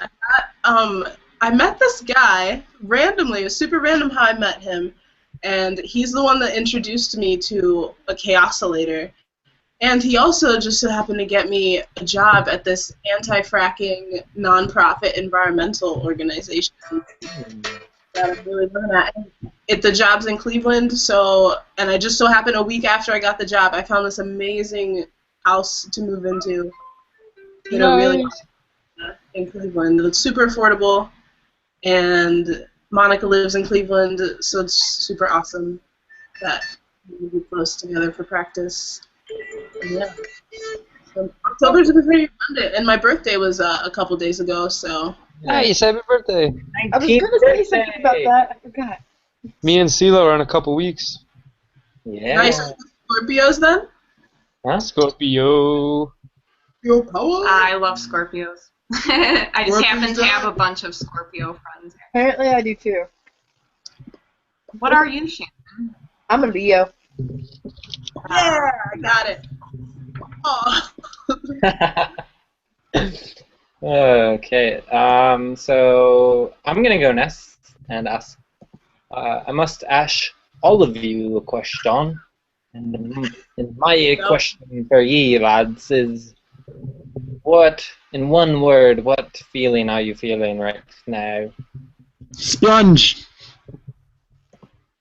I met this guy randomly. It was super random how I met him, and he's the one that introduced me to a chaosolator. And he also just so happened to get me a job at this anti-fracking nonprofit environmental organization that I'm really looking at. The job's in Cleveland, and I just so happened a week after I got the job, I found this amazing house to move into. Really in Cleveland. It's super affordable, and Monica lives in Cleveland, so it's super awesome that we be close together for practice. Yeah. So October's been pretty abundant, and my birthday was a couple days ago, so. Nice, happy birthday. I was going to say something about that. I forgot. Me and CeeLo are in a couple weeks. Yeah. Nice Scorpios then? Huh? Scorpio. Your power? I love Scorpios. I just happen to have a bunch of Scorpio friends. Apparently I do too. What are you, Shannon? I'm a Leo. Yeah, I got it. Oh. Okay. So I'm gonna go next and ask. I must ask all of you a question, and my question for ye lads is, in one word, what feeling are you feeling right now? Sponge.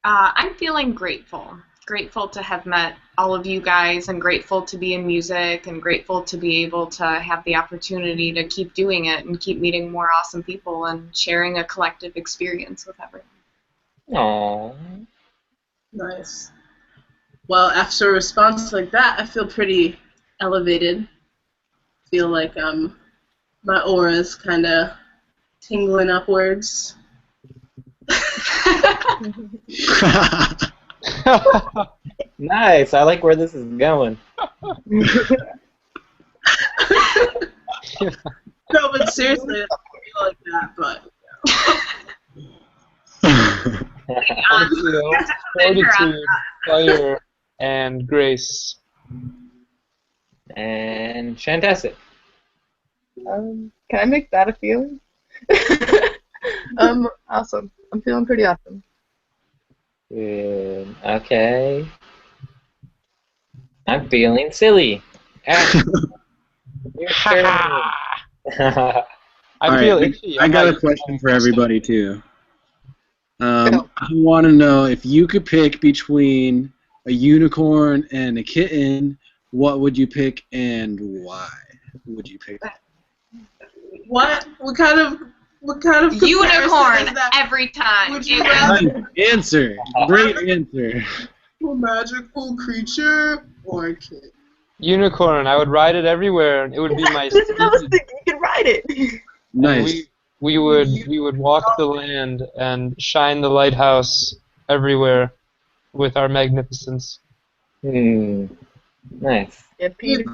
I'm feeling grateful. Grateful to have met all of you guys, and grateful to be in music, and grateful to be able to have the opportunity to keep doing it and keep meeting more awesome people and sharing a collective experience with everyone. Aww. Nice. Well, after a response like that, I feel pretty elevated. Feel like my aura's kind of tingling upwards. Nice. I like where this is going. No, but seriously, I don't feel like that, but. Fortitude, fire, and grace. And fantastic. Can I make that a feeling? Awesome. I'm feeling pretty awesome. Good. Okay. I'm feeling silly. Your turn. I feel itchy. I got a question for everybody too. I want to know if you could pick between a unicorn and a kitten, what would you pick and why would you pick that? What kind of Unicorn is that? every time. Would you rather Answer. Great answer. a magical creature or a kid? Unicorn. I would ride it everywhere. It would be my That's what I was steed. thinking. You can ride it. Nice. We would walk the land and shine the lighthouse everywhere with our magnificence. Nice. Yeah, Peter.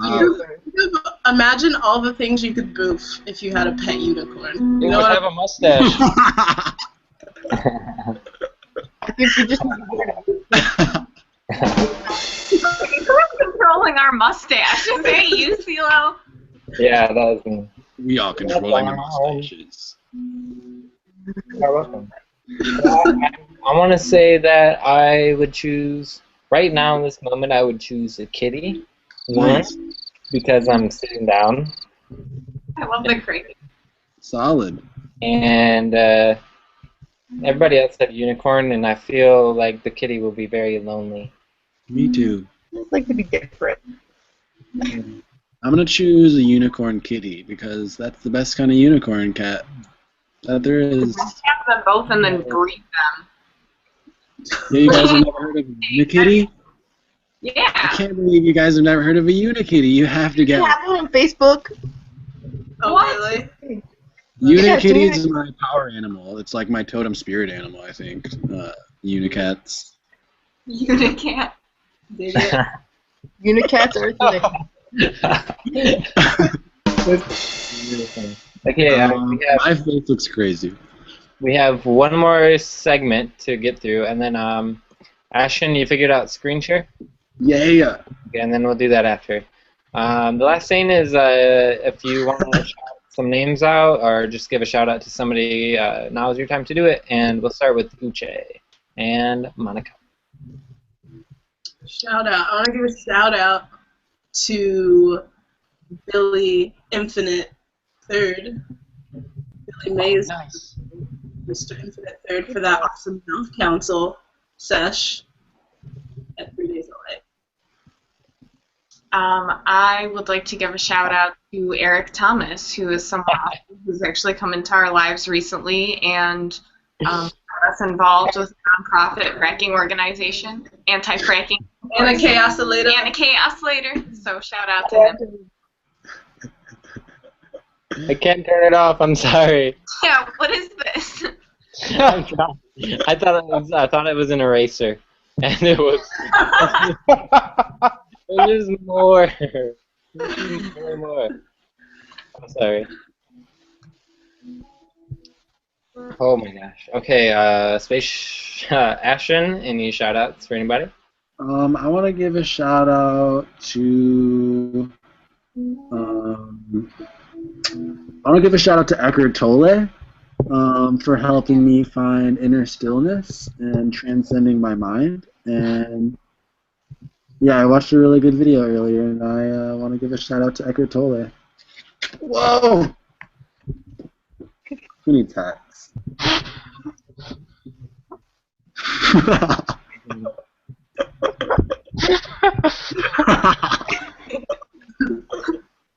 Imagine all the things you could boof if you had a pet unicorn. It You know would what have a mustache. I think we just. Who's controlling our mustache? Is it you, CeeLo? Yeah, that was me. We all controlling our mustaches. You're welcome. I want to say that I would choose, right now in this moment, I would choose a kitty. Nice. Because I'm sitting down. I love the crate. Solid. And everybody else said unicorn, and I feel like the kitty will be very lonely. Me too. I'd like to be different. I'm gonna choose a unicorn kitty because that's the best kind of unicorn cat that there is. Have them both and then breed them. Yeah, you guys have never heard of a unikitty? I Yeah. can't believe you guys have never heard of a unikitty. You have to You get have one on Facebook. Oh, What? really? Unikitty Yeah, is my power animal. It's like my totem spirit animal, I think. Unicats. Unicat. Unicats are a thing. Okay, My face looks crazy. we have one more segment to get through, and then Ashton, you figured out screen share? Yeah. Okay, and then we'll do that after. The last thing is if you want to shout some names out or just give a shout out to somebody, now is your time to do it, and we'll start with Uche and Monica. Shout out. I want to give a shout out to Billy Infinite Third. Billy Mays, Nice. Mr. Infinite Third, for that awesome Health Council sesh at 3 Days Away. I would like to give a shout out to Eric Thomas, who is someone who's actually come into our lives recently and got us involved with a nonprofit fracking organization, anti-fracking. And a chaosilator. And a chaosilator. So shout out to him. I can't turn it off. I'm sorry. Yeah, what is this? I thought it was an eraser, and it was. There's more. There's more. I'm sorry. Oh my gosh. Okay. Space Ashton. Any shout outs for anybody? I want to give a shout out to. I want to give a shout out to Eckhart Tolle for helping me find inner stillness and transcending my mind. And yeah, I watched a really good video earlier, and I want to give a shout out to Eckhart Tolle. Whoa! Who needs hats?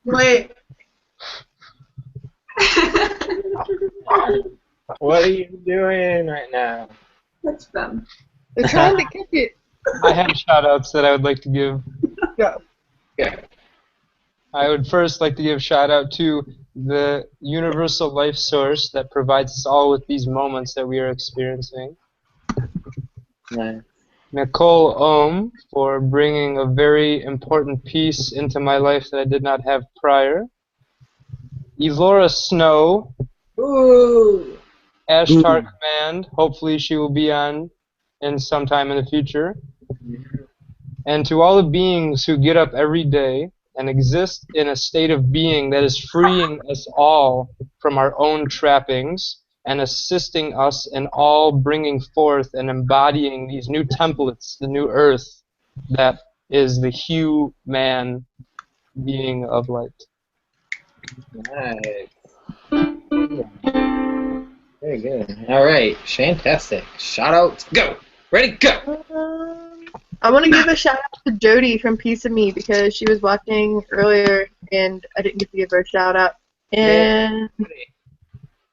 Wait. What are you doing right now? That's them. They're trying to kick it. I have shout outs that I would like to give. Yeah. Yeah. I would first like to give shout out to the universal life source that provides us all with these moments that we are experiencing. Nice. Nicole Ohm for bringing a very important piece into my life that I did not have prior. Elora Snow. Ooh. Ashtar Command. Hopefully she will be on in sometime in the future. And to all the beings who get up every day and exist in a state of being that is freeing us all from our own trappings and assisting us in all bringing forth and embodying these new templates, the new earth that is the human being of light. Nice. Very good. All right. Fantastic. Shout outs. Go. Ready? Go. I want to give a shout out to Jody from Piece of Me because she was watching earlier and I didn't get to give her a shout out. And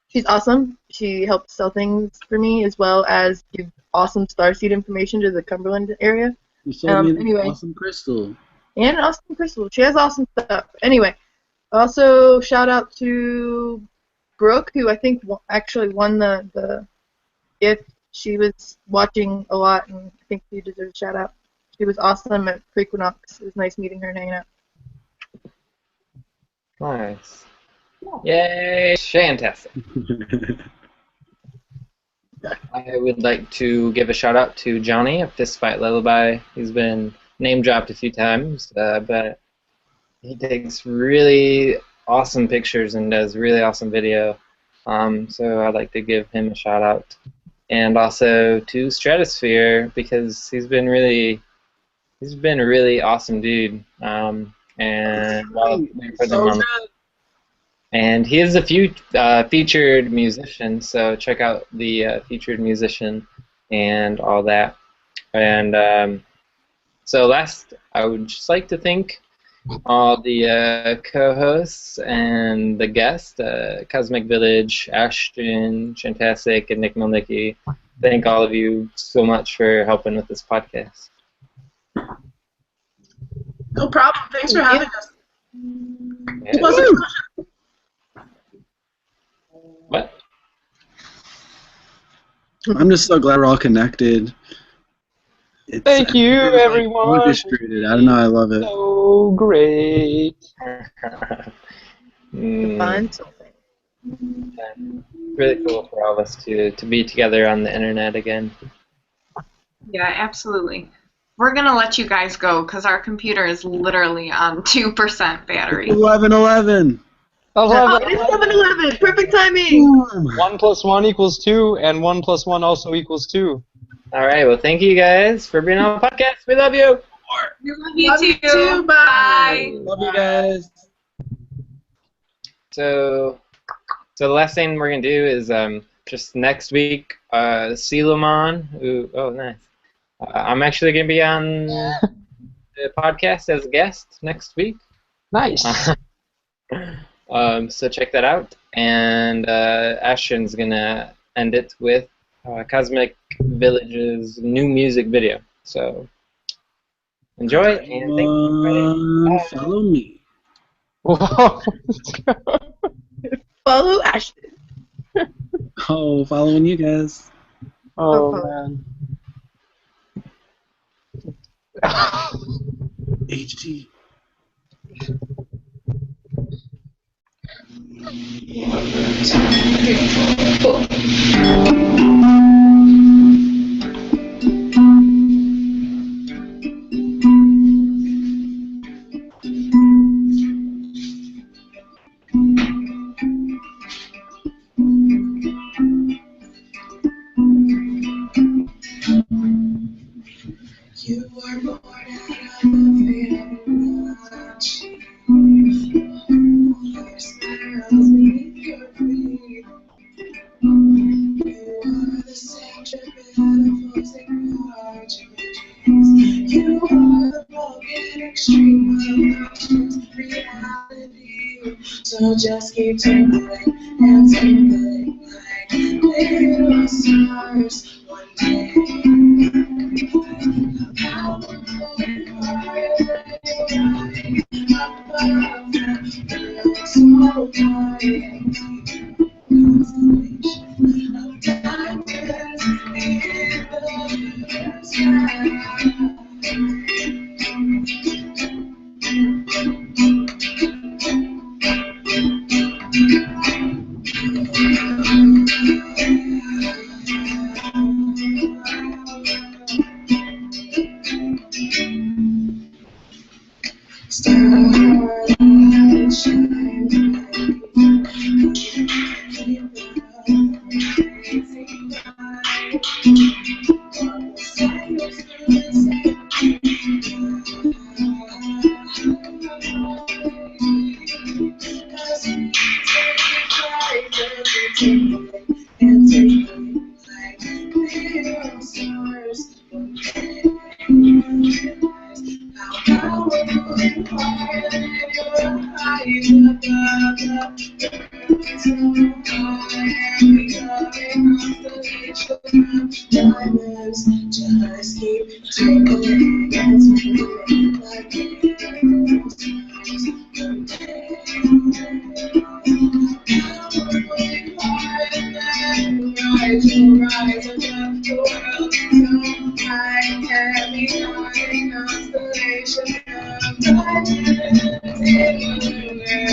she's awesome. She helps sell things for me as well as give awesome starseed information to the Cumberland area. You sold me Anyway. awesome crystal. And Austin Crystal. She has awesome stuff. Anyway, also shout out to Brooke, who I think actually won the gift. She was watching a lot, and I think she deserves a shout out. She was awesome at Frequinox. It was nice meeting her and hanging out. Nice. Yay, fantastic. I would like to give a shout out to Johnny of Fistfight Lullaby. He's been name dropped a few times, but he takes really awesome pictures and does really awesome video. So I'd like to give him a shout out. And also to Stratosphere, because he's been a really awesome dude. And well, we put him on. And he is a featured musician, so check out the featured musician and all that. And so last, I would just like to thank all the co-hosts and the guests, Cosmic Village, Ashton, Chantastic, and Nick Milnicki. Thank all of you so much for helping with this podcast. No problem. Thanks for having us. Yeah. What? I'm just so glad we're all connected. Thank you, everyone. Orchestrated. I don't know. I love it. So great. Fun. Really cool for all of us to be together on the internet again. Yeah, absolutely. We're going to let you guys go because our computer is literally on 2% battery. 11-11. 11. It's 7-11. Perfect timing. 1 + 1 = 2, and 1 + 1 also equals 2. All right. Well, thank you guys for being on the podcast. We love you. We love you too. Bye. Love you guys. So the last thing we're gonna do is just next week, Silomon. Oh, nice. I'm actually gonna be on the podcast as a guest next week. Nice. So check that out. And Ashton's gonna end it with Cosmic Village's new music video. So enjoy and thank you. Follow me. Whoa. Follow Ashton. Oh, following you guys. Oh, man. HT. You were born out of a much. Your smiles beneath your feet. You are the center metaphors and margins. You are the broken extreme of conscious reality. So just keep twinkling and twinkling like little stars one day. Stars high, heavy, high constellation of diamonds in the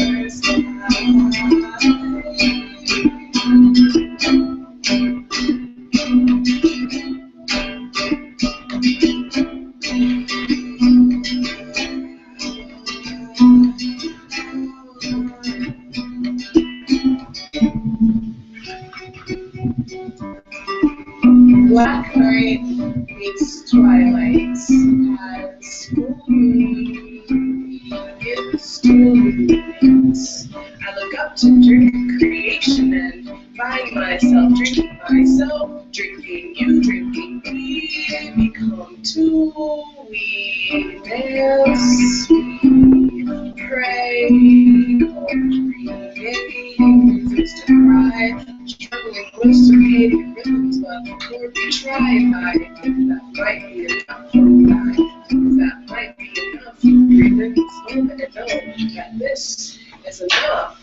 Black night meets twilight as full moon begins to illuminate. I look up to drink creation and find myself, drinking you, drinking me, become two, we dance, we pray, creating reasons to cry, struggling with circadian rhythms, but before we try, I think that might be enough for that might be enough. Breathe in this moment and know that this is enough.